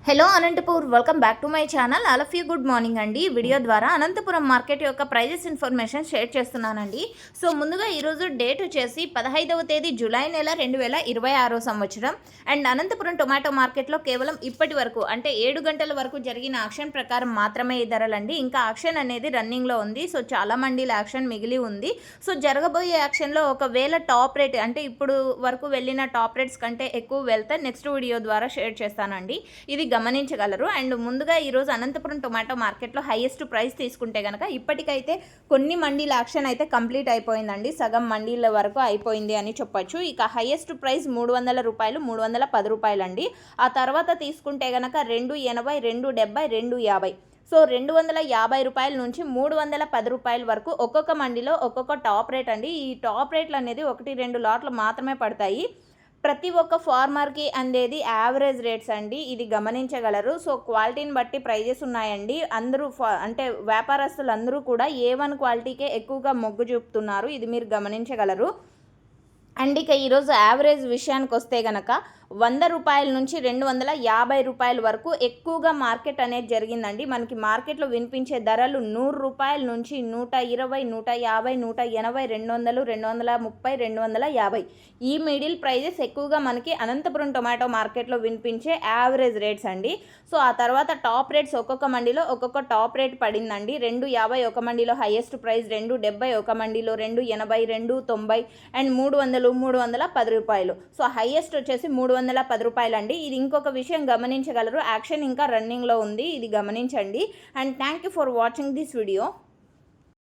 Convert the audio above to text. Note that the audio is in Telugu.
Hello Anantapur, welcome back to my channel. All of you good morning అండి. వీడియో ద్వారా అనంతపురం మార్కెట్ యొక్క ప్రైజెస్ ఇన్ఫర్మేషన్ షేర్ చేస్తున్నానండి. సో ముందుగా ఈరోజు డేట్ వచ్చేసి 15వ తేదీ జూలై నెల 2026 సంవత్సరం. అండ్ అనంతపురం టొమాటో మార్కెట్లో కేవలం ఇప్పటి వరకు అంటే 7 గంటల వరకు జరిగిన యాక్షన్ ప్రకారం మాత్రమే ఈ ధరలండి. ఇంకా యాక్షన్ అనేది రన్నింగ్లో ఉంది. సో చాలా మండీల యాక్షన్ మిగిలి ఉంది. సో జరగబోయే యాక్షన్లో ఒకవేళ టాప్ రేట్ అంటే ఇప్పుడు వరకు వెళ్ళిన టాప్ రేట్స్ కంటే ఎక్కువ వెళ్తే నెక్స్ట్ వీడియో ద్వారా షేర్ చేస్తానండి. ఇది గమనించగలరు. అండ్ ముందుగా ఈరోజు అనంతపురం టొమాటో మార్కెట్లో హైయెస్ట్ ప్రైస్ తీసుకుంటే కనుక ఇప్పటికైతే కొన్ని మండీల యాక్షన్ అయితే కంప్లీట్ అయిపోయిందండి. సగం మండీల వరకు అయిపోయింది అని చెప్పొచ్చు. ఇక హైయెస్ట్ ప్రైస్ 300 రూపాయలు, 310 రూపాయలు అండి. ఆ తర్వాత తీసుకుంటే కనుక 280, 270, 250. సో 250 రూపాయల నుంచి 310 రూపాయల వరకు ఒక్కొక్క మండీలో ఒక్కొక్క టాప్ రేట్ అండి. ఈ టాప్ రేట్లు అనేది 1-2 లాట్లు మాత్రమే పడతాయి. ప్రతి ఒక్క ఫార్మర్కి అందేది యావరేజ్ రేట్స్ అండి. ఇది గమనించగలరు. సో క్వాలిటీని బట్టి ప్రైజెస్ ఉన్నాయండి. అందరూ అంటే వ్యాపారస్తులు అందరూ కూడా A1 క్వాలిటీకే ఎక్కువగా మొగ్గు చూపుతున్నారు. ఇది మీరు గమనించగలరు. అండ్ ఇక ఈరోజు యావరేజ్ విషయానికి వస్తే కనుక 100 రూపాయల నుంచి 250 రూపాయల వరకు ఎక్కువగా మార్కెట్ అనేది జరిగిందండి. మనకి మార్కెట్లో వినిపించే ధరలు 100 రూపాయల నుంచి 120, 150, 180, 200, 230, 250 ఈ మిడిల్ ప్రైజెస్ ఎక్కువగా మనకి అనంతపురం టొమాటో మార్కెట్లో వినిపించే యావరేజ్ రేట్స్ అండి. సో ఆ తర్వాత టాప్ రేట్స్ ఒక్కొక్క మండీలో ఒక్కొక్క టాప్ రేట్ పడిందండి. 250 ఒక మండీలో హైయెస్ట్ ప్రైస్, 270 ఒక మండీలో, 280, 290 అండ్ 310 రూపాయలు. సో హైయెస్ట్ వచ్చేసి 310 రూపాయలు అండి. ఇది ఇంకొక విషయం గమనించగలరు, యాక్షన్ ఇంకా రన్నింగ్లో ఉంది. ఇది గమనించండి. And thank you for watching this video.